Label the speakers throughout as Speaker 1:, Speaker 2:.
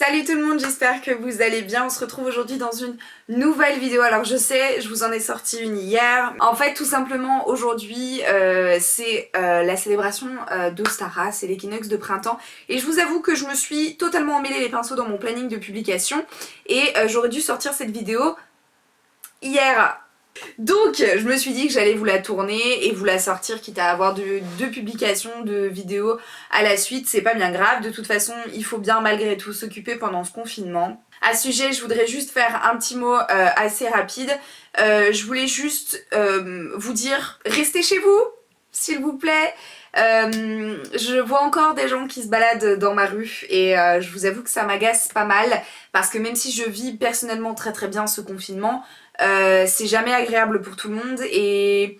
Speaker 1: Salut tout le monde, j'espère que vous allez bien. On se retrouve aujourd'hui dans une nouvelle vidéo. Alors je sais, je vous en ai sorti une hier. En fait tout simplement aujourd'hui c'est la célébration d'Ostara, c'est l'équinoxe de printemps. Et je vous avoue que je me suis totalement emmêlé les pinceaux dans mon planning de publication. Et j'aurais dû sortir cette vidéo hier. Donc je me suis dit que j'allais vous la tourner et vous la sortir quitte à avoir deux publications de vidéos à la suite, c'est pas bien grave, de toute façon il faut bien malgré tout s'occuper pendant ce confinement. À ce sujet je voudrais juste faire un petit mot assez rapide, je voulais juste vous dire restez chez vous s'il vous plaît. Je vois encore des gens qui se baladent dans ma rue et je vous avoue que ça m'agace pas mal parce que même si je vis personnellement très bien ce confinement, c'est jamais agréable pour tout le monde et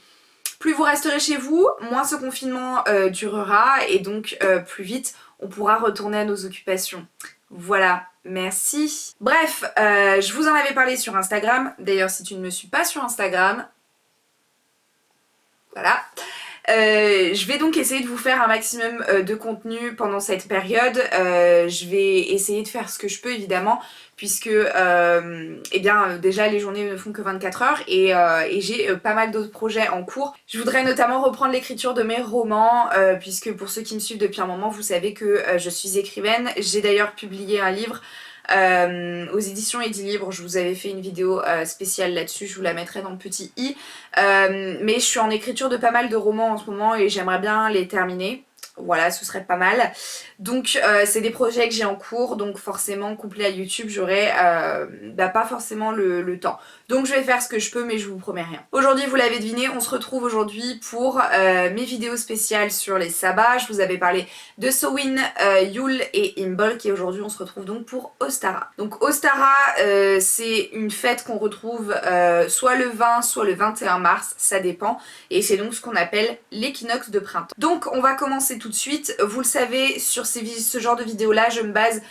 Speaker 1: plus vous resterez chez vous, moins ce confinement durera et donc plus vite on pourra retourner à nos occupations. Voilà, merci. Bref, je vous en avais parlé sur Instagram, d'ailleurs si tu ne me suis pas sur Instagram, voilà. Je vais donc essayer de vous faire un maximum de contenu pendant cette période. Je vais essayer de faire ce que je peux évidemment puisque eh bien déjà les journées ne font que 24 heures et j'ai pas mal d'autres projets en cours. Je voudrais notamment reprendre l'écriture de mes romans puisque pour ceux qui me suivent depuis un moment vous savez que je suis écrivaine. J'ai d'ailleurs publié un livre aux éditions Edilibres, je vous avais fait une vidéo spéciale là-dessus, je vous la mettrai dans le petit i. Mais je suis en écriture de pas mal de romans en ce moment et j'aimerais bien les terminer. Voilà, ce serait pas mal. Donc c'est des projets que j'ai en cours, donc forcément couplé à YouTube j'aurai pas forcément le temps. Donc je vais faire ce que je peux mais je vous promets rien. Aujourd'hui vous l'avez deviné, on se retrouve aujourd'hui pour mes vidéos spéciales sur les sabbats. Je vous avais parlé de Samhain, Yule et Imbolc et aujourd'hui on se retrouve donc pour Ostara. Donc Ostara c'est une fête qu'on retrouve soit le 20 soit le 21 mars, ça dépend, et c'est donc ce qu'on appelle l'équinoxe de printemps. Donc on va commencer tout de suite. Vous le savez, sur ce genre de vidéos là je me base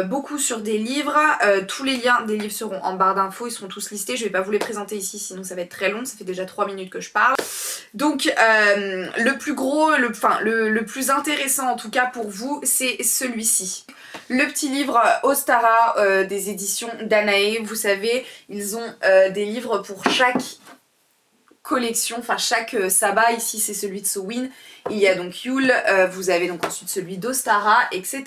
Speaker 1: beaucoup sur des livres. Tous les liens des livres seront en barre d'infos, ils seront tous listés, je vais pas vous les présenter ici sinon ça va être très long, ça fait déjà 3 minutes que je parle. Donc le plus gros, le plus intéressant en tout cas pour vous c'est celui-ci. Le petit livre Ostara des éditions Danae, vous savez ils ont des livres pour chaque collection, enfin chaque sabbat. Ici c'est celui de Samhain, il y a donc Yule, vous avez donc ensuite celui d'Ostara, etc.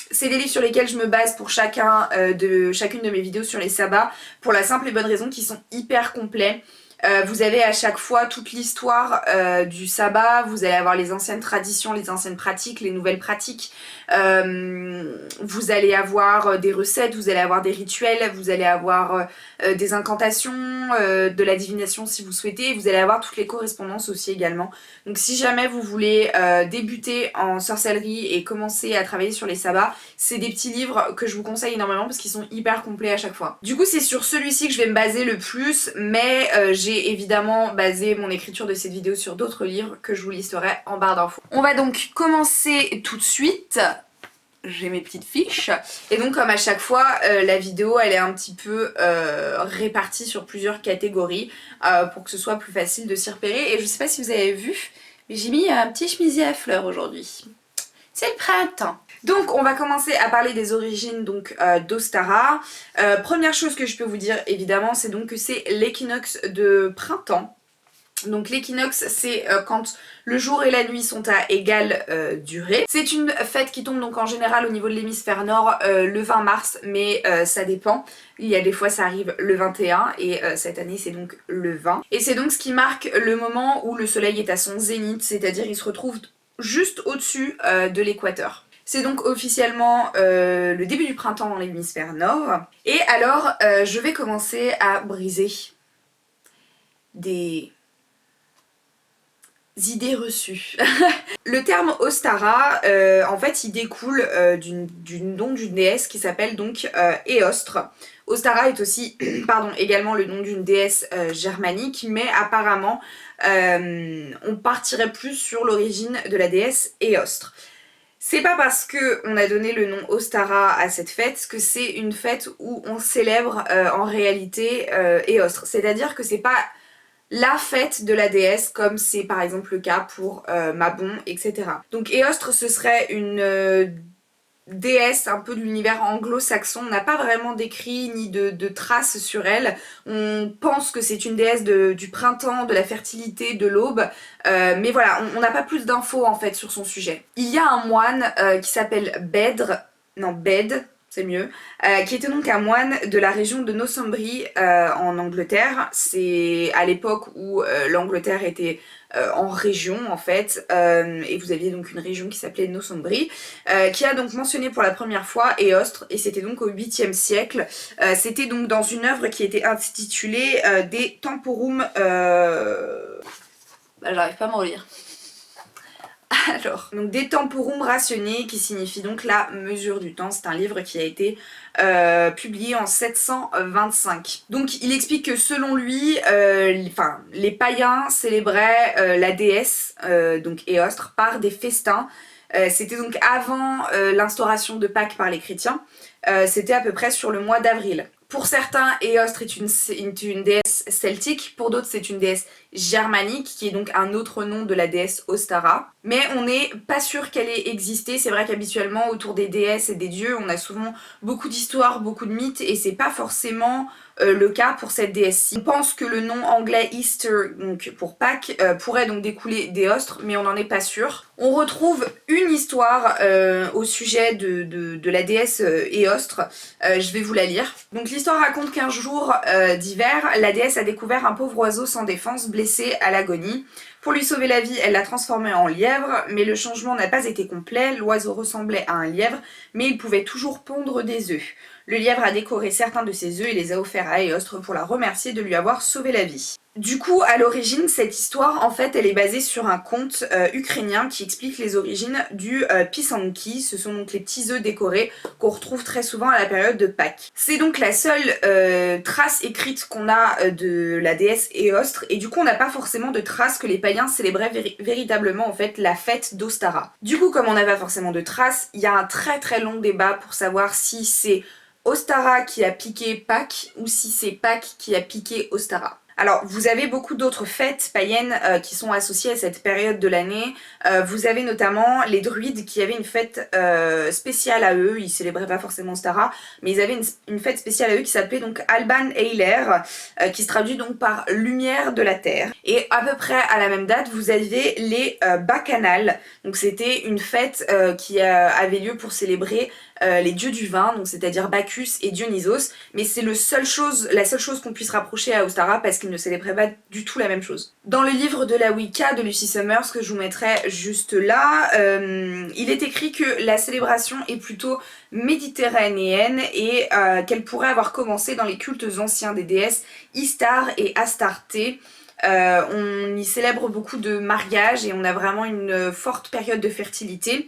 Speaker 1: C'est des livres sur lesquels je me base pour chacune de mes vidéos sur les sabbats, pour la simple et bonne raison qu'ils sont hyper complets. Vous avez à chaque fois toute l'histoire du sabbat, vous allez avoir les anciennes traditions, les anciennes pratiques, les nouvelles pratiques, vous allez avoir des recettes, vous allez avoir des rituels, vous allez avoir des incantations, de la divination si vous souhaitez, vous allez avoir toutes les correspondances aussi également. Donc si jamais vous voulez débuter en sorcellerie et commencer à travailler sur les sabbats, c'est des petits livres que je vous conseille énormément parce qu'ils sont hyper complets à chaque fois. Du coup c'est sur celui-ci que je vais me baser le plus, mais j'ai évidemment basé mon écriture de cette vidéo sur d'autres livres que je vous listerai en barre d'infos. On va donc commencer tout de suite. J'ai mes petites fiches et donc comme à chaque fois la vidéo elle est un petit peu répartie sur plusieurs catégories pour que ce soit plus facile de s'y repérer. Et je sais pas si vous avez vu mais j'ai mis un petit chemisier à fleurs aujourd'hui, c'est le printemps. Donc on va commencer à parler des origines donc d'Ostara. Première chose que je peux vous dire évidemment c'est donc que c'est l'équinoxe de printemps. Donc l'équinoxe c'est quand le jour et la nuit sont à égale durée. C'est une fête qui tombe donc en général au niveau de l'hémisphère nord le 20 mars mais ça dépend. Il y a des fois ça arrive le 21 et cette année c'est donc le 20. Et c'est donc ce qui marque le moment où le soleil est à son zénith, c'est-à-dire il se retrouve juste au-dessus de l'équateur. C'est donc officiellement le début du printemps dans l'hémisphère nord. Et alors je vais commencer à briser des idées reçues. Le terme Ostara, en fait il découle du nom d'une déesse qui s'appelle donc Eostre. Ostara est aussi également le nom d'une déesse germanique, mais apparemment on partirait plus sur l'origine de la déesse Eostre. C'est pas parce qu'on a donné le nom Ostara à cette fête que c'est une fête où on célèbre en réalité Eostre. C'est-à-dire que c'est pas la fête de la déesse comme c'est par exemple le cas pour Mabon, etc. Donc Eostre ce serait une déesse un peu de l'univers anglo-saxon. On n'a pas vraiment d'écrit ni de traces sur elle. On pense que c'est une déesse du printemps, de la fertilité, de l'aube, mais voilà, on n'a pas plus d'infos en fait sur son sujet. Il y a un moine qui s'appelle Bede, c'est mieux, qui était donc un moine de la région de Northumbrie en Angleterre. C'est à l'époque où l'Angleterre était en région en fait, et vous aviez donc une région qui s'appelait Northumbrie, qui a donc mentionné pour la première fois Éostre, et c'était donc au 8e siècle. C'était donc dans une œuvre qui était intitulée De Temporum... Bah, j'arrive pas à m'en relire. Alors, donc De Temporum Ratione, qui signifie donc la mesure du temps. C'est un livre qui a été publié en 725. Donc il explique que selon lui, les païens célébraient la déesse, donc Éostre, par des festins. C'était donc avant l'instauration de Pâques par les chrétiens. C'était à peu près sur le mois d'avril. Pour certains, Éostre est une déesse celtique, pour d'autres c'est une déesse germanique, qui est donc un autre nom de la déesse Ostara. Mais on n'est pas sûr qu'elle ait existé. C'est vrai qu'habituellement autour des déesses et des dieux, on a souvent beaucoup d'histoires, beaucoup de mythes, et c'est pas forcément le cas pour cette déesse-ci. On pense que le nom anglais Easter, donc pour Pâques, pourrait donc découler d'Éostre, mais on n'en est pas sûr. On retrouve une histoire au sujet de la déesse Éostre. Je vais vous la lire. Donc l'histoire raconte qu'un jour d'hiver, la déesse a découvert un pauvre oiseau sans défense, blessé à l'agonie. Pour lui sauver la vie, elle l'a transformé en lièvre, mais le changement n'a pas été complet. L'oiseau ressemblait à un lièvre, mais il pouvait toujours pondre des œufs. Le lièvre a décoré certains de ses œufs et les a offerts à Éostre pour la remercier de lui avoir sauvé la vie. Du coup, à l'origine, cette histoire, en fait, elle est basée sur un conte ukrainien qui explique les origines du pisanki. Ce sont donc les petits œufs décorés qu'on retrouve très souvent à la période de Pâques. C'est donc la seule trace écrite qu'on a de la déesse Éostre, et du coup, on n'a pas forcément de traces que les païens célébraient véritablement, en fait, la fête d'Ostara. Du coup, comme on n'a pas forcément de traces, il y a un très long débat pour savoir si c'est Ostara qui a piqué Pâques ou si c'est Pâques qui a piqué Ostara. Alors, vous avez beaucoup d'autres fêtes païennes qui sont associées à cette période de l'année. Vous avez notamment les druides qui avaient une fête spéciale à eux. Ils célébraient pas forcément Ostara, mais ils avaient une fête spéciale à eux qui s'appelait donc Alban Eiler, qui se traduit donc par lumière de la terre. Et à peu près à la même date, vous aviez les bacchanales. Donc c'était une fête qui avait lieu pour célébrer les dieux du vin, donc c'est-à-dire Bacchus et Dionysos, mais c'est la seule chose qu'on puisse rapprocher à Ostara parce qu'ils ne célébraient pas du tout la même chose. Dans le livre de la Wicca de Lucy Summers, que je vous mettrai juste là, il est écrit que la célébration est plutôt méditerranéenne et qu'elle pourrait avoir commencé dans les cultes anciens des déesses Istar et Astarté. On y célèbre beaucoup de mariages et on a vraiment une forte période de fertilité.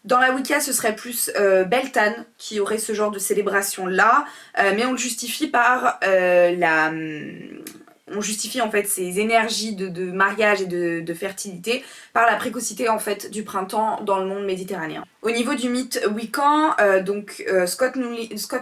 Speaker 1: Dans la Wicca, ce serait plus Beltane qui aurait ce genre de célébration-là, mais on le justifie par on justifie en fait ces énergies de mariage et de fertilité par la précocité en fait du printemps dans le monde méditerranéen. Au niveau du mythe wiccan, Scott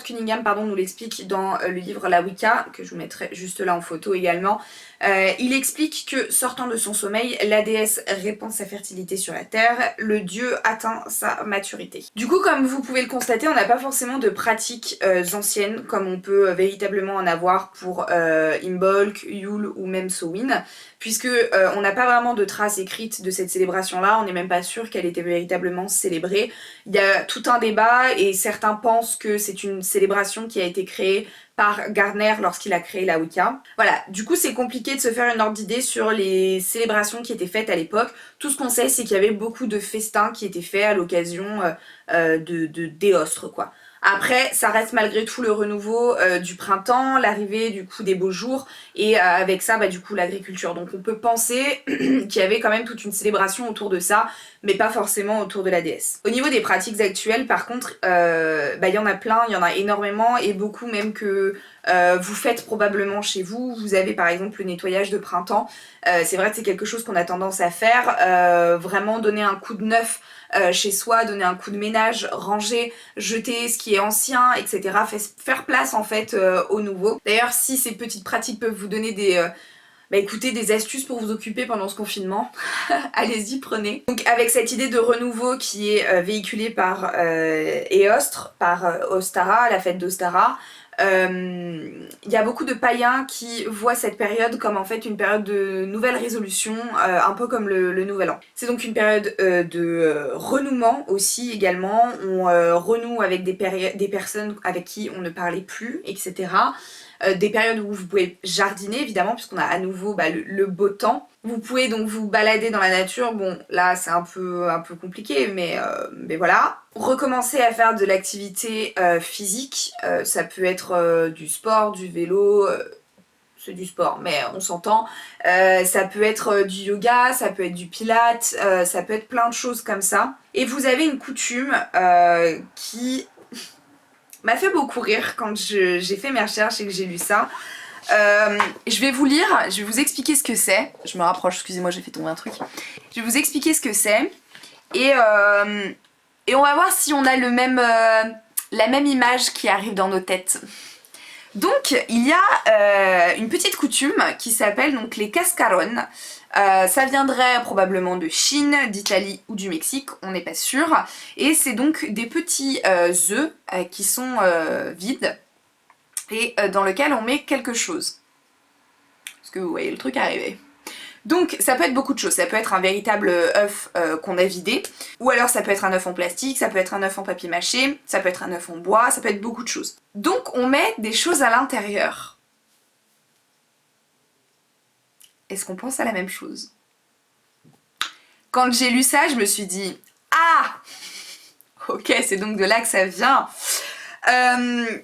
Speaker 1: Cunningham nous l'explique dans le livre La Wicca, que je vous mettrai juste là en photo également. Il explique que sortant de son sommeil, la déesse répand sa fertilité sur la terre, le dieu atteint sa maturité. Du coup, comme vous pouvez le constater, on n'a pas forcément de pratiques anciennes comme on peut véritablement en avoir pour Imbolc, Yule ou même Samhain, puisque on n'a pas vraiment de traces écrites de cette célébration-là, on n'est même pas sûr qu'elle était véritablement célébrée. Il y a tout un débat et certains pensent que c'est une célébration qui a été créée par Gardner lorsqu'il a créé la Wicca. Voilà, du coup c'est compliqué de se faire une ordre d'idée sur les célébrations qui étaient faites à l'époque. Tout ce qu'on sait c'est qu'il y avait beaucoup de festins qui étaient faits à l'occasion d'Éostre quoi. Après, ça reste malgré tout le renouveau du printemps, l'arrivée du coup des beaux jours et avec ça du coup l'agriculture. Donc on peut penser qu'il y avait quand même toute une célébration autour de ça, mais pas forcément autour de la déesse. Au niveau des pratiques actuelles par contre, il y en a plein, il y en a énormément et beaucoup même que vous faites probablement chez vous. Vous avez par exemple le nettoyage de printemps. C'est vrai que c'est quelque chose qu'on a tendance à faire, vraiment donner un coup de neuf chez soi, donner un coup de ménage, ranger, jeter ce qui est ancien, etc. Faire place en fait au nouveau. D'ailleurs si ces petites pratiques peuvent vous donner bah écoutez, des astuces pour vous occuper pendant ce confinement. Allez-y, prenez. Donc avec cette idée de renouveau qui est véhiculée par Eostre, par Ostara, la fête d'Ostara, il y a beaucoup de païens qui voient cette période comme en fait une période de nouvelle résolution, un peu comme le nouvel an. C'est donc une période de renouement aussi également. On renoue avec des personnes avec qui on ne parlait plus, etc. Des périodes où vous pouvez jardiner évidemment puisqu'on a à nouveau le beau temps. Vous pouvez donc vous balader dans la nature, bon là c'est un peu compliqué mais voilà. Recommencer à faire de l'activité physique, ça peut être du sport, du vélo, c'est du sport mais on s'entend. Ça peut être du yoga, ça peut être du pilates, ça peut être plein de choses comme ça. Et vous avez une coutume qui m'a fait beaucoup rire quand j'ai fait mes recherches et que j'ai lu ça. Je vais vous lire, je vais vous expliquer ce que c'est. Je me rapproche, excusez-moi, j'ai fait tomber un truc. Je vais vous expliquer ce que c'est. Et on va voir si on a la même image qui arrive dans nos têtes. Donc, il y a une petite coutume qui s'appelle donc les cascarones. Ça viendrait probablement de Chine, d'Italie ou du Mexique, on n'est pas sûr. Et c'est donc des petits œufs qui sont vides et dans lequel on met quelque chose. Est-ce que vous voyez le truc arriver? Donc ça peut être beaucoup de choses, ça peut être un véritable œuf qu'on a vidé, ou alors ça peut être un œuf en plastique, ça peut être un œuf en papier mâché, ça peut être un œuf en bois, ça peut être beaucoup de choses. Donc on met des choses à l'intérieur. Est-ce qu'on pense à la même chose? Quand j'ai lu ça, je me suis dit « Ah ! Ok, c'est donc de là que ça vient. »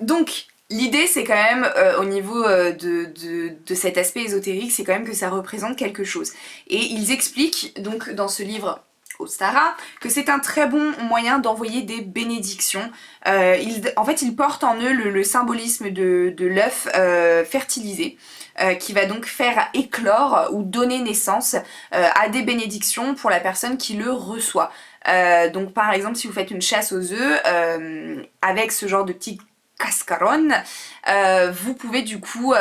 Speaker 1: Donc l'idée c'est quand même au niveau de cet aspect ésotérique, c'est quand même que ça représente quelque chose. Et ils expliquent donc dans ce livre Ostara que c'est un très bon moyen d'envoyer des bénédictions. En fait ils portent en eux le symbolisme de l'œuf fertilisé. Qui va donc faire éclore ou donner naissance à des bénédictions pour la personne qui le reçoit. Donc par exemple si vous faites une chasse aux œufs avec ce genre de petit cascaron, vous pouvez du coup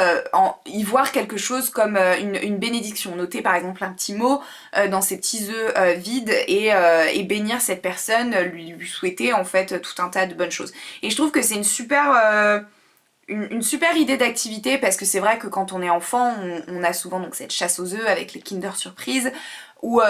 Speaker 1: y voir quelque chose comme une bénédiction. Notez par exemple un petit mot dans ces petits œufs vides et bénir cette personne, lui souhaiter en fait tout un tas de bonnes choses. Et je trouve que c'est une super idée d'activité parce que c'est vrai que quand on est enfant, on a souvent donc cette chasse aux œufs avec les Kinder Surprise où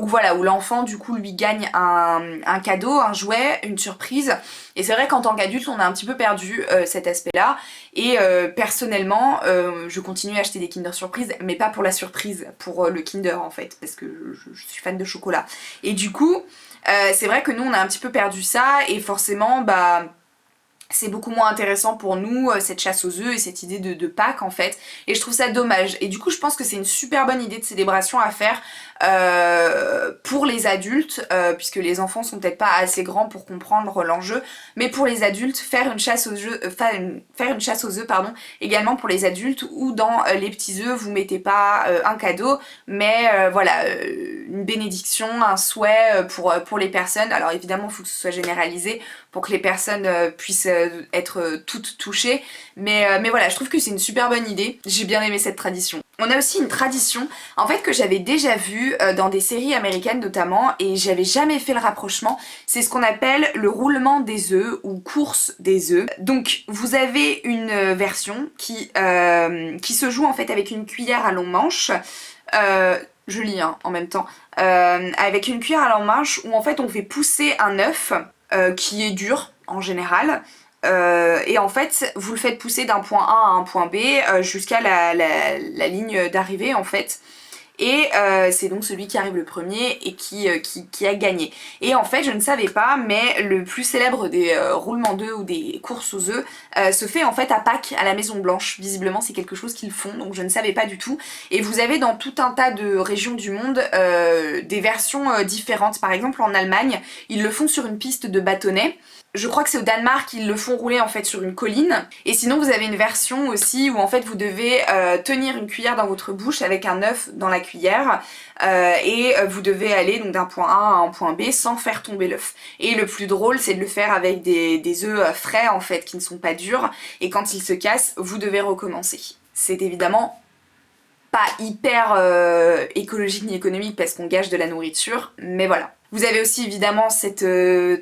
Speaker 1: voilà, où l'enfant du coup lui gagne un cadeau, un jouet, une surprise. Et c'est vrai qu'en tant qu'adulte on a un petit peu perdu cet aspect là et personnellement je continue à acheter des Kinder Surprise mais pas pour la surprise, pour le Kinder en fait parce que je suis fan de chocolat. Et du coup c'est vrai que nous on a un petit peu perdu ça et forcément c'est beaucoup moins intéressant pour nous, cette chasse aux œufs et cette idée de Pâques en fait. Et je trouve ça dommage. Et du coup je pense que c'est une super bonne idée de célébration à faire pour les adultes, puisque les enfants sont peut-être pas assez grands pour comprendre l'enjeu. Mais pour les adultes, faire une chasse aux œufs, pardon, également pour les adultes, où dans les petits œufs vous mettez pas un cadeau, mais voilà, une bénédiction, un souhait pour les personnes. Alors évidemment il faut que ce soit généralisé pour que les personnes puissent être toutes touchées. Mais voilà, je trouve que c'est une super bonne idée. J'ai bien aimé cette tradition. On a aussi une tradition, en fait, que j'avais déjà vue dans des séries américaines notamment, et j'avais jamais fait le rapprochement. C'est ce qu'on appelle le roulement des œufs ou course des œufs. Donc, vous avez une version qui se joue en fait avec une cuillère à long manche. Je lis hein, en même temps. Avec une cuillère à long manche où en fait on fait pousser un œuf qui est dur en général. Et en fait vous le faites pousser d'un point A à un point B jusqu'à la ligne d'arrivée en fait. Et c'est donc celui qui arrive le premier et qui a gagné. Et en fait je ne savais pas, mais le plus célèbre des roulements d'œufs ou des courses aux œufs se fait en fait à Pâques à la Maison Blanche. Visiblement c'est quelque chose qu'ils font, donc je ne savais pas du tout. Et vous avez dans tout un tas de régions du monde des versions différentes. Par exemple en Allemagne ils le font sur une piste de bâtonnets. Je crois que c'est au Danemark, ils le font rouler en fait sur une colline. Et sinon vous avez une version aussi où en fait vous devez tenir une cuillère dans votre bouche avec un œuf dans la cuillère et vous devez aller donc d'un point A à un point B sans faire tomber l'œuf. Et le plus drôle c'est de le faire avec des œufs frais en fait qui ne sont pas durs et quand ils se cassent vous devez recommencer. C'est évidemment pas hyper écologique ni économique parce qu'on gâche de la nourriture, mais voilà. Vous avez aussi évidemment cette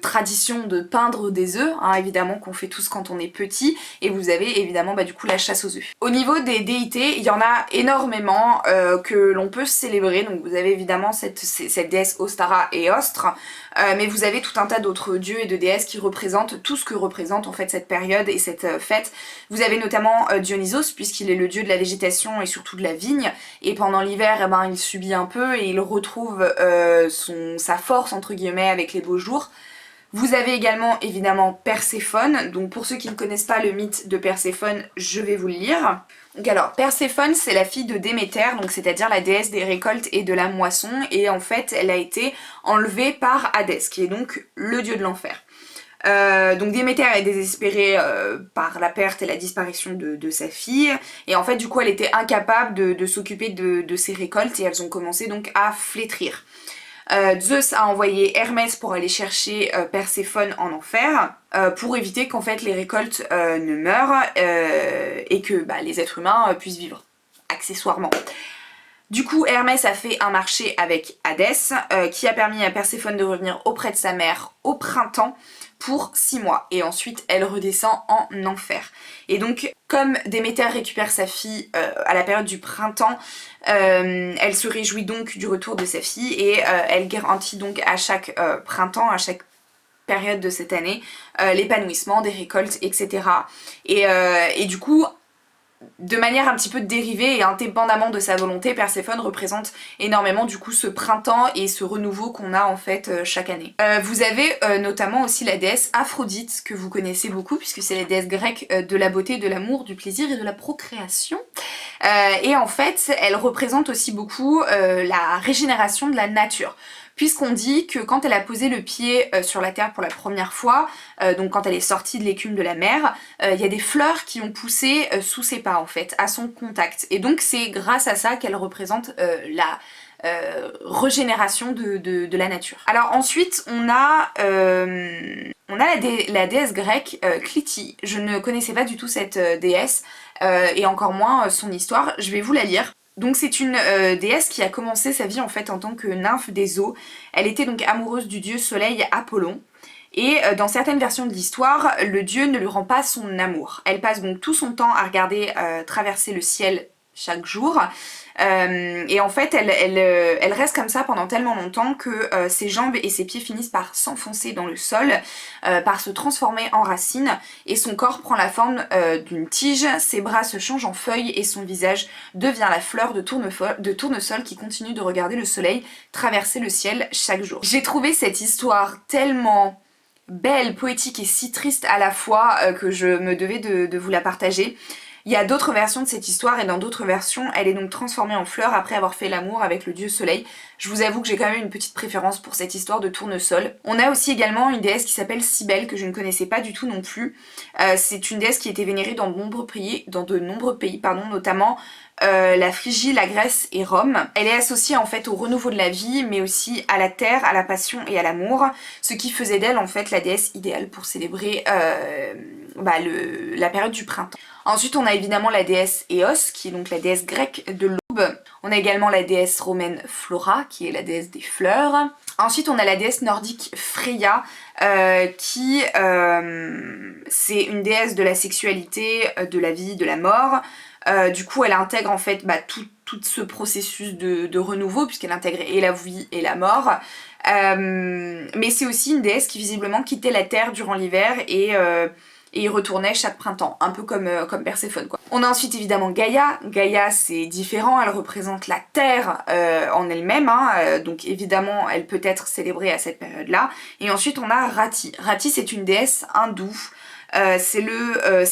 Speaker 1: tradition de peindre des œufs, hein, évidemment qu'on fait tous quand on est petit, et vous avez évidemment du coup la chasse aux œufs. Au niveau des déités, il y en a énormément que l'on peut célébrer, donc vous avez évidemment cette déesse Ostara et Ostre, mais vous avez tout un tas d'autres dieux et de déesses qui représentent tout ce que représente en fait cette période et cette fête. Vous avez notamment Dionysos, puisqu'il est le dieu de la végétation et surtout de la vigne, et pendant l'hiver, eh ben, il subit un peu et il retrouve sa force entre guillemets avec les beaux jours. Vous avez également évidemment Perséphone, donc pour ceux qui ne connaissent pas le mythe de Perséphone, je vais vous le lire. Donc alors, Perséphone c'est la fille de Déméter, donc c'est-à-dire la déesse des récoltes et de la moisson, et en fait elle a été enlevée par Hadès, qui est donc le dieu de l'enfer. Donc Déméter est désespérée par la perte et la disparition de sa fille, et en fait du coup elle était incapable de s'occuper de ses récoltes, et elles ont commencé donc à flétrir. Zeus a envoyé Hermès pour aller chercher Perséphone en enfer pour éviter qu'en fait les récoltes ne meurent et que les êtres humains puissent vivre accessoirement. Du coup, Hermès a fait un marché avec Hadès qui a permis à Perséphone de revenir auprès de sa mère au printemps pour 6 mois. Et ensuite, elle redescend en enfer. Et donc, comme Déméter récupère sa fille à la période du printemps, elle se réjouit donc du retour de sa fille et elle garantit donc à chaque printemps, à chaque période de cette année, l'épanouissement des récoltes, etc. Et du coup, de manière un petit peu dérivée et indépendamment de sa volonté, Perséphone représente énormément du coup ce printemps et ce renouveau qu'on a en fait chaque année. Vous avez notamment aussi la déesse Aphrodite que vous connaissez beaucoup puisque c'est la déesse grecque de la beauté, de l'amour, du plaisir et de la procréation. Et en fait, elle représente aussi beaucoup la régénération de la nature. Puisqu'on dit que quand elle a posé le pied sur la terre pour la première fois, donc quand elle est sortie de l'écume de la mer, il y a des fleurs qui ont poussé sous ses pas en fait, à son contact. Et donc c'est grâce à ça qu'elle représente la régénération de la nature. Alors ensuite on a la déesse grecque Clytie. Je ne connaissais pas du tout cette déesse et encore moins son histoire, je vais vous la lire. Donc c'est une déesse qui a commencé sa vie en fait en tant que nymphe des eaux. Elle était donc amoureuse du dieu soleil Apollon. Et dans certaines versions de l'histoire, le dieu ne lui rend pas son amour. Elle passe donc tout son temps à regarder traverser le ciel chaque jour. Et en fait, elle reste comme ça pendant tellement longtemps que ses jambes et ses pieds finissent par s'enfoncer dans le sol, par se transformer en racines, et son corps prend la forme d'une tige, ses bras se changent en feuilles et son visage devient la fleur de tournesol qui continue de regarder le soleil traverser le ciel chaque jour. J'ai trouvé cette histoire tellement belle, poétique et si triste à la fois que je me devais de vous la partager. Il y a d'autres versions de cette histoire et dans d'autres versions, elle est donc transformée en fleur après avoir fait l'amour avec le dieu soleil. Je vous avoue que j'ai quand même une petite préférence pour cette histoire de tournesol. On a aussi également une déesse qui s'appelle Cybèle que je ne connaissais pas du tout non plus. C'est une déesse qui était vénérée dans de nombreux pays, notamment la Phrygie, la Grèce et Rome. Elle est associée en fait au renouveau de la vie, mais aussi à la terre, à la passion et à l'amour, ce qui faisait d'elle en fait la déesse idéale pour célébrer la période du printemps. Ensuite on a évidemment la déesse Eos, qui est donc la déesse grecque de l'aube. On a également la déesse romaine Flora, qui est la déesse des fleurs. Ensuite on a la déesse nordique Freya, qui c'est une déesse de la sexualité, de la vie, de la mort. Du coup elle intègre en fait tout ce processus de renouveau, puisqu'elle intègre et la vie et la mort. Mais c'est aussi une déesse qui visiblement quittait la terre durant l'hiver et y retournait chaque printemps, un peu comme Perséphone quoi. On a ensuite évidemment Gaïa. Gaïa c'est différent, elle représente la terre en elle-même, donc évidemment elle peut être célébrée à cette période-là. Et ensuite on a Rati. Rati c'est une déesse hindoue. C'est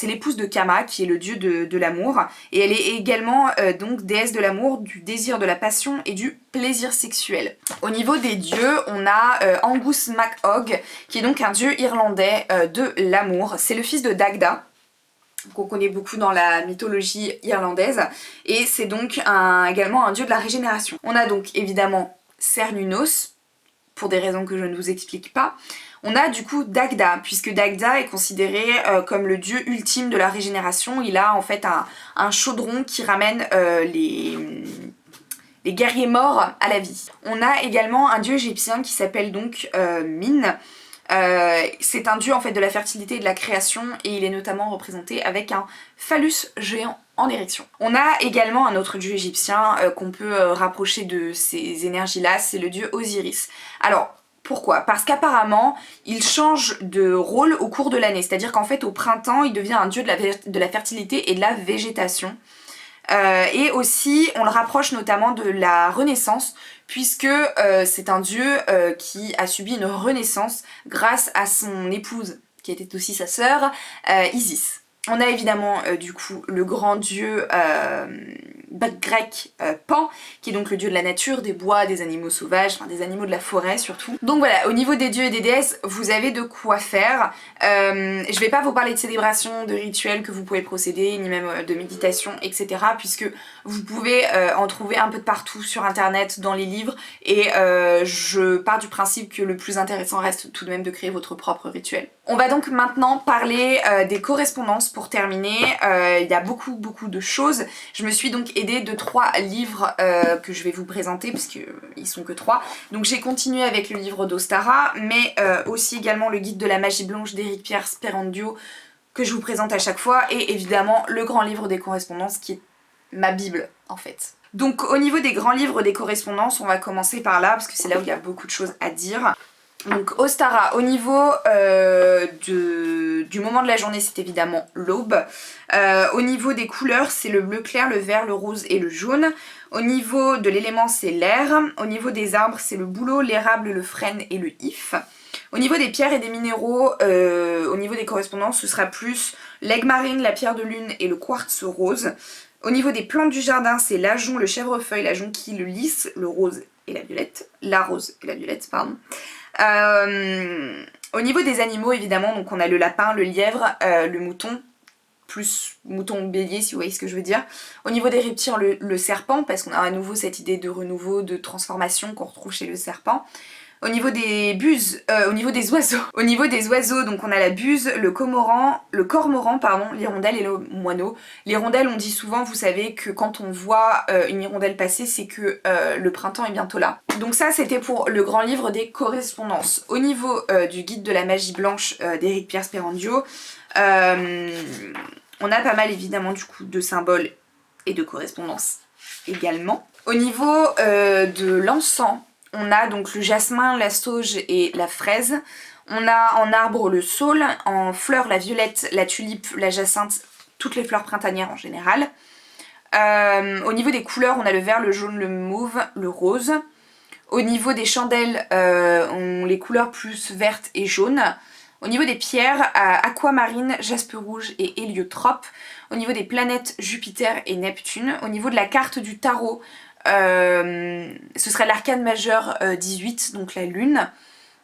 Speaker 1: l'épouse de Kama qui est le dieu de l'amour, et elle est également donc déesse de l'amour, du désir, de la passion et du plaisir sexuel. Au niveau des dieux, on a Angus MacOg qui est donc un dieu irlandais de l'amour. C'est le fils de Dagda, qu'on connaît beaucoup dans la mythologie irlandaise, et c'est donc également un dieu de la régénération. On a donc évidemment Cernunnos, pour des raisons que je ne vous explique pas. On a du coup Dagda, puisque Dagda est considéré comme le dieu ultime de la régénération. Il a en fait un chaudron qui ramène les guerriers morts à la vie. On a également un dieu égyptien qui s'appelle donc Min. C'est un dieu en fait de la fertilité et de la création et il est notamment représenté avec un phallus géant en érection. On a également un autre dieu égyptien qu'on peut rapprocher de ces énergies-là, c'est le dieu Osiris. Alors, pourquoi? Parce qu'apparemment, il change de rôle au cours de l'année, c'est-à-dire qu'en fait au printemps, il devient un dieu de la fertilité et de la végétation. Et aussi, on le rapproche notamment de la Renaissance, puisque c'est un dieu qui a subi une renaissance grâce à son épouse, qui était aussi sa sœur, Isis. On a évidemment du coup le grand dieu grec Pan, qui est donc le dieu de la nature, des bois, des animaux sauvages, enfin des animaux de la forêt surtout. Donc voilà, au niveau des dieux et des déesses, vous avez de quoi faire. Je vais pas vous parler de célébrations, de rituels que vous pouvez procéder, ni même de méditation, etc. puisque vous pouvez en trouver un peu de partout sur internet, dans les livres, et je pars du principe que le plus intéressant reste tout de même de créer votre propre rituel. On va donc maintenant parler des correspondances pour terminer. Il y a beaucoup de choses. Je me suis donc aidée de 3 livres que je vais vous présenter puisqu'ils sont que 3. Donc j'ai continué avec le livre d'Ostara, mais aussi également le guide de la magie blanche d'Éric Pierre Sperandio que je vous présente à chaque fois, et évidemment le grand livre des correspondances qui est ma bible en fait. Donc au niveau des grands livres des correspondances, on va commencer par là parce que c'est là où il y a beaucoup de choses à dire. Donc Ostara, au niveau du moment de la journée, c'est évidemment l'aube. Au niveau des couleurs, c'est le bleu clair, le vert, le rose et le jaune. Au niveau de l'élément, c'est l'air. Au niveau des arbres, c'est le bouleau, l'érable, le frêne et le if. Au niveau des pierres et des minéraux, au niveau des correspondances, ce sera plus l'aigle marine, la pierre de lune et le quartz rose. Au niveau des plantes du jardin, c'est l'ajonc, le chèvrefeuille, la jonquille, le lys, le rose et la violette. La rose et la violette, pardon. Au niveau des animaux, évidemment, donc on a le lapin, le lièvre, le mouton, plus mouton bélier si vous voyez ce que je veux dire. Au niveau des reptiles, le serpent, parce qu'on a à nouveau cette idée de renouveau, de transformation qu'on retrouve chez le serpent. Au niveau des buses, au niveau des oiseaux. Au niveau des oiseaux, donc on a la buse, le cormoran, pardon, l'hirondelle et le moineau. L'hirondelle, on dit souvent, vous savez, que quand on voit une hirondelle passer, c'est que le printemps est bientôt là. Donc ça, c'était pour le grand livre des correspondances. Au niveau du guide de la magie blanche d'Éric Pierre Sperandio, on a pas mal évidemment du coup de symboles et de correspondances également. Au niveau de l'encens, on a donc le jasmin, la sauge et la fraise. On a en arbre le saule, en fleurs la violette, la tulipe, la jacinthe, toutes les fleurs printanières en général. Au niveau des couleurs, on a le vert, le jaune, le mauve, le rose. Au niveau des chandelles, les couleurs plus vertes et jaunes. Au niveau des pierres, aquamarine, jaspe rouge et héliotrope. Au niveau des planètes, Jupiter et Neptune. Au niveau de la carte du tarot, ce serait l'arcane majeur 18, donc la lune.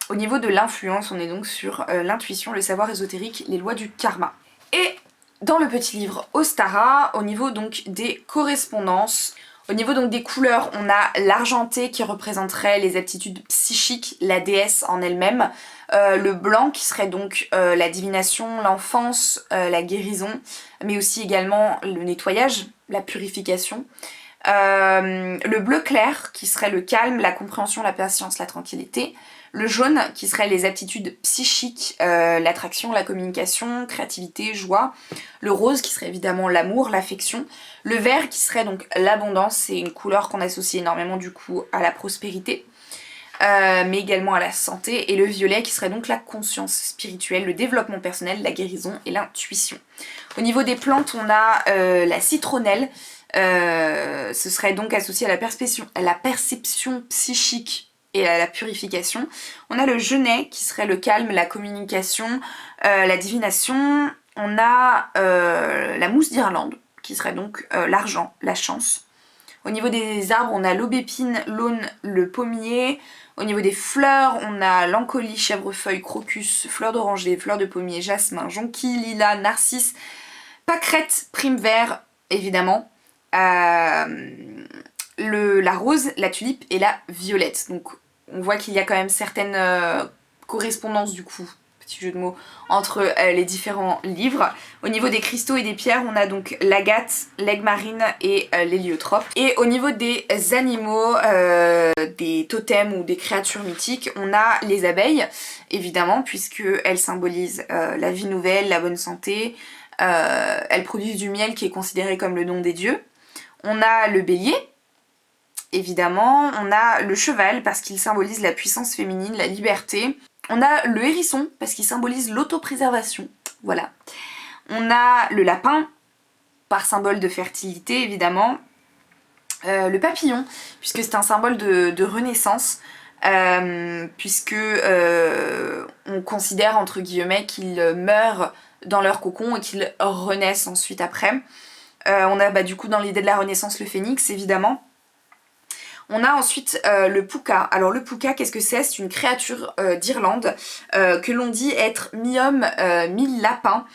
Speaker 1: Au niveau de l'influence, on est donc sur l'intuition, le savoir ésotérique, les lois du karma. Et dans le petit livre Ostara, au niveau donc des correspondances, au niveau donc des couleurs, on a l'argenté qui représenterait les aptitudes psychiques, la déesse en elle-même, le blanc qui serait donc la divination, l'enfance, la guérison, mais aussi également le nettoyage, la purification. Le bleu clair qui serait le calme, la compréhension, la patience, la tranquillité. Le jaune qui serait les aptitudes psychiques, l'attraction, la communication, créativité, joie. Le rose qui serait évidemment l'amour, l'affection. Le vert qui serait donc l'abondance, c'est une couleur qu'on associe énormément du coup à la prospérité, mais également à la santé. Et le violet qui serait donc la conscience spirituelle, le développement personnel, la guérison et l'intuition. Au niveau des plantes, on a la citronnelle. Ce serait donc associé à la perception psychique et à la purification. On a le genêt qui serait le calme, la communication, la divination. On a la mousse d'Irlande qui serait donc l'argent, la chance. Au niveau des arbres, on a l'aubépine, l'aune, le pommier. Au niveau des fleurs, on a l'encolie, chèvrefeuille, crocus, fleur d'oranger, fleur de pommier, jasmin, jonquille, lilas, narcisse, pâquerette, prime vert, évidemment. La rose, la tulipe et la violette. Donc on voit qu'il y a quand même certaines correspondances du coup, petit jeu de mots, entre les différents livres. Au niveau des cristaux et des pierres, on a donc l'agate, l'aigle marine et l'héliotrope. Et au niveau des animaux, des totems ou des créatures mythiques, on a les abeilles, évidemment, puisqu'elles symbolisent la vie nouvelle, la bonne santé. Elles produisent du miel qui est considéré comme le don des dieux. On a le bélier, évidemment. On a le cheval, parce qu'il symbolise la puissance féminine, la liberté. On a le hérisson, parce qu'il symbolise l'autopréservation. Voilà. On a le lapin, par symbole de fertilité, évidemment. Le papillon, puisque c'est un symbole de renaissance. Puisque on considère, entre guillemets, qu'ils meurent dans leur cocon et qu'ils renaissent ensuite après. On a du coup dans l'idée de la renaissance le phénix, évidemment. On a ensuite le puka. Alors le puka, qu'est-ce que c'est? C'est une créature d'Irlande que l'on dit être mi-homme, mi-lapin.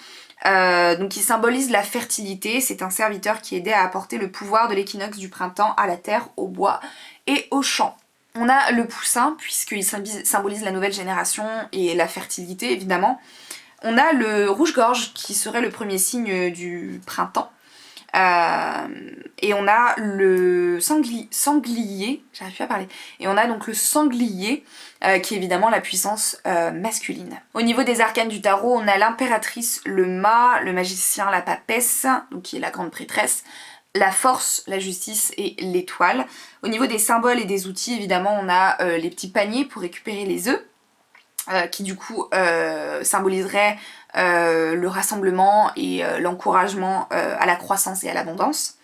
Speaker 1: Donc il symbolise la fertilité. C'est un serviteur qui aidait à apporter le pouvoir de l'équinoxe du printemps à la terre, au bois et aux champs. On a le poussin, puisqu'il symbolise la nouvelle génération et la fertilité, évidemment. On a le rouge-gorge, qui serait le premier signe du printemps. Et on a le sanglier, j'arrive plus à parler, et on a donc le sanglier qui est évidemment la puissance masculine. Au niveau des arcanes du tarot, on a l'impératrice, le mât, le magicien, la papesse, donc qui est la grande prêtresse, la force, la justice et l'étoile. Au niveau des symboles et des outils, évidemment, on a les petits paniers pour récupérer les œufs, qui du coup symboliseraient le rassemblement et l'encouragement à la croissance et à l'abondance.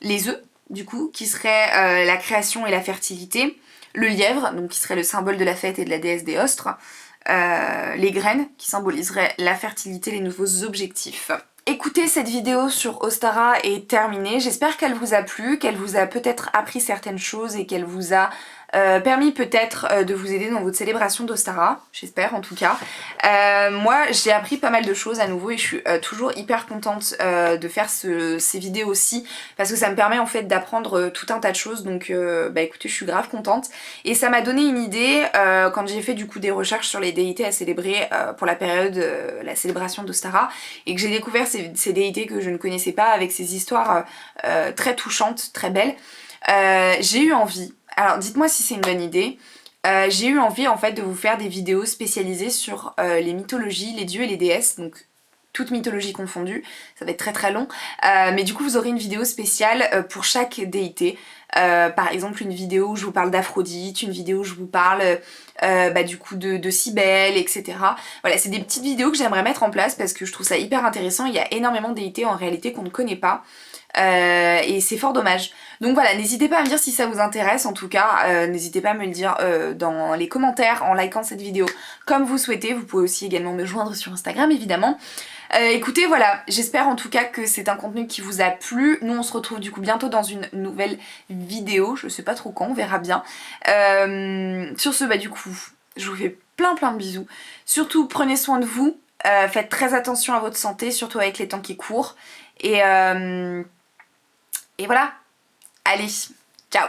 Speaker 1: Les œufs, du coup, qui seraient la création et la fertilité. Le lièvre, donc qui serait le symbole de la fête et de la déesse des ostres. Les graines, qui symboliseraient la fertilité, les nouveaux objectifs. Écoutez, cette vidéo sur Ostara est terminée. J'espère qu'elle vous a plu, qu'elle vous a peut-être appris certaines choses et qu'elle vous a permis peut-être de vous aider dans votre célébration d'Ostara, j'espère en tout cas. Moi j'ai appris pas mal de choses à nouveau et je suis toujours hyper contente de faire ces vidéos aussi parce que ça me permet en fait d'apprendre tout un tas de choses, donc bah écoutez, je suis grave contente et ça m'a donné une idée quand j'ai fait du coup des recherches sur les déités à célébrer pour la période, la célébration d'Ostara, et que j'ai découvert ces déités que je ne connaissais pas avec ces histoires très touchantes, très belles. J'ai eu envie, alors dites-moi si c'est une bonne idée, j'ai eu envie en fait de vous faire des vidéos spécialisées sur les mythologies, les dieux et les déesses, donc toute mythologie confondue, ça va être très très long, mais du coup vous aurez une vidéo spéciale pour chaque déité. Par exemple une vidéo où je vous parle d'Aphrodite, une vidéo où je vous parle du coup de Cybèle, etc. Voilà, c'est des petites vidéos que j'aimerais mettre en place parce que je trouve ça hyper intéressant. Il y a énormément de déités en réalité qu'on ne connaît pas. Et c'est fort dommage. Donc voilà, n'hésitez pas à me dire si ça vous intéresse, en tout cas n'hésitez pas à me le dire dans les commentaires en likant cette vidéo comme vous souhaitez. Vous pouvez aussi également me joindre sur Instagram évidemment. Écoutez, voilà, j'espère en tout cas que c'est un contenu qui vous a plu. Nous on se retrouve du coup bientôt dans une nouvelle vidéo, je sais pas trop quand, on verra bien. Sur ce, du coup, je vous fais plein de bisous. Surtout prenez soin de vous, faites très attention à votre santé, surtout avec les temps qui courent. Et voilà, allez, ciao!